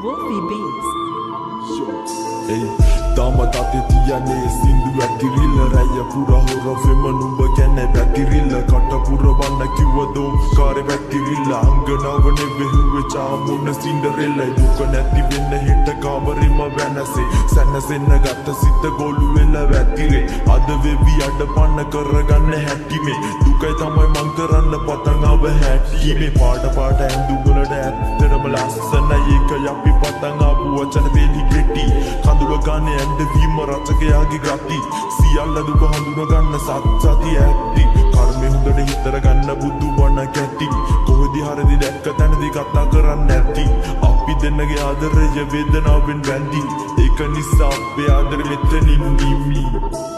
Wolfie Beats. තාමත් අතේ තියන්නේ සින්දු ඇතිරිල්ල රැය පුරා හොර වෙම නුඹ ගැන පැතිරිල්ල කට පුරවන්න කිව්වදෝ කාරේ පැතිරිල්ල අංගනවනේ වෙහුවේ චාමුන්න සින්ඩරෙල්ල දුක නැති වෙන්න හෙට කාමරෙම වෙනසේ සැනසෙන්න ගත සිත ගොළු වෙලා වැතිරේ අද වෙවි අඩපන්න කරගන්න හැටිමේ දුකයි තමයි මං කරන්න පතන් ආව හැටිමේ පාට පාට ඇඳු වලට ඇත්තටම ලස්සනයි ඒක යපි පතන් ආපු වචන දෙලි කෙටි කඳුල ගානේ ඇඬවීම රචකයාගේ ගති සියල්ල දුක හඳුනගන්න සත්සති ඇති කර්මෙ හොඳට හිතර ගන්න බුදු වන කැටි කොහෙදි හරිදි දැක්ක තැනදී කතා කරන්න ඇති අපි දෙන්නගේ ආදරය වේදනාවෙන් වැඳි ඒක නිසා අපේ ආදරෙ මෙතනින් නිමි